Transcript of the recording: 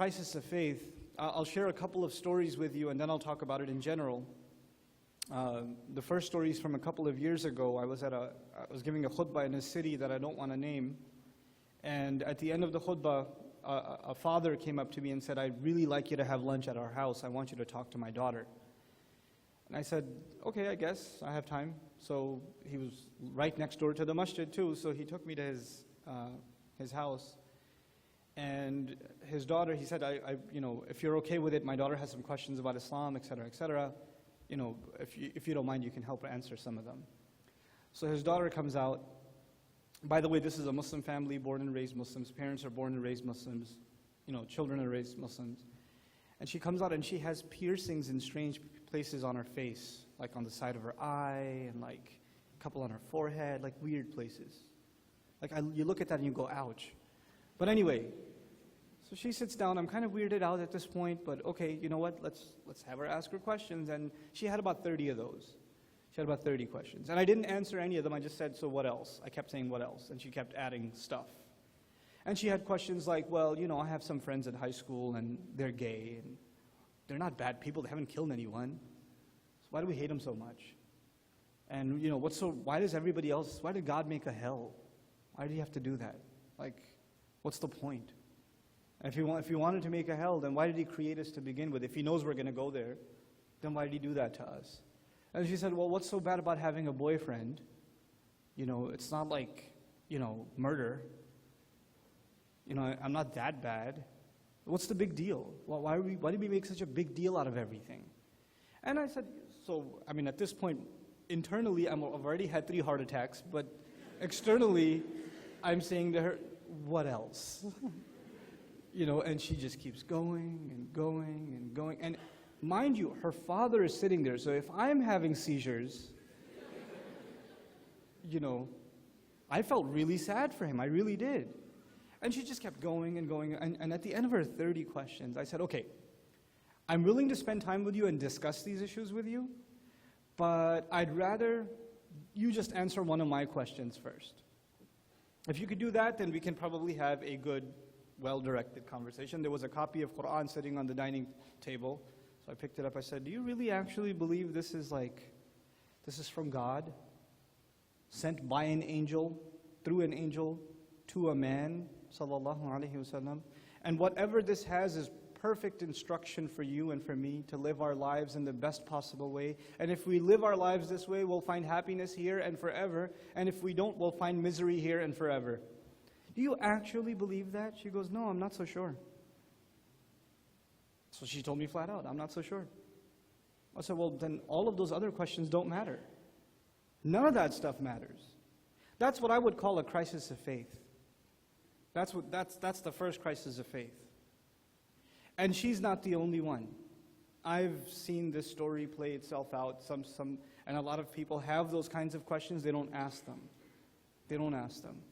crisis of faith, I'll share a couple of stories with you and then I'll talk about it in general. The first story is from a couple of years ago. I was giving a khutbah in a city that I don't want to name. And at the end of the khutbah, a father came up to me and said, "I'd really like you to have lunch at our house. I want you to talk to my daughter." And I said, "Okay, I guess I have time." So he was right next door to the masjid too, so he took me to his house. And his daughter, he said, if you're okay with it, my daughter has some questions about Islam, etc., etc. If you don't mind, you can help her answer some of them. So his daughter comes out. By the way, this is a Muslim family, born and raised Muslims. Parents are born and raised Muslims. Children are raised Muslims. And she comes out and she has piercings in strange places on her face, like on the side of her eye and like a couple on her forehead, like weird places. Like you look at that and you go, ouch. But anyway, so she sits down. I'm kind of weirded out at this point, but okay, you know what? Let's have her ask her questions. And she had about 30 of those. She had about 30 questions. And I didn't answer any of them. I just said, "So what else?" I kept saying, "What else?" And she kept adding stuff. And she had questions like, "Well, I have some friends at high school and they're gay and they're not bad people. They haven't killed anyone. So why do we hate them so much? And why did God make a hell? Why did he have to do that? Like, what's the point? And if he wanted to make a hell, then why did he create us to begin with? If he knows we're going to go there, then why did he do that to us?" And she said, "Well, what's so bad about having a boyfriend? It's not like, murder. I'm not that bad. What's the big deal? Well, why did we make such a big deal out of everything?" And I said, at this point, internally, I've already had 3 heart attacks, but externally, I'm saying to her, "What else?" And she just keeps going and going and going. And mind you, her father is sitting there, so if I'm having seizures, I felt really sad for him, I really did. And she just kept going and going, and at the end of her 30 questions, I said, "Okay, I'm willing to spend time with you and discuss these issues with you, but I'd rather you just answer one of my questions first. If you could do that, then we can probably have a good, well-directed conversation." There was a copy of Quran sitting on the dining table. So I picked it up. I said, "Do you really actually believe this is from God? Sent by an angel, through an angel, to a man, sallallahu alaihi wasallam. And whatever this has is perfect instruction for you and for me to live our lives in the best possible way. And if we live our lives this way, we'll find happiness here and forever. And if we don't, we'll find misery here and forever. Do you actually believe that?" She goes, "No, I'm not so sure." So she told me flat out, "I'm not so sure." I said, "Well, then all of those other questions don't matter. None of that stuff matters." That's what I would call a crisis of faith. That's the first crisis of faith. And she's not the only one. I've seen this story play itself out. And a lot of people have those kinds of questions. They don't ask them. They don't ask them.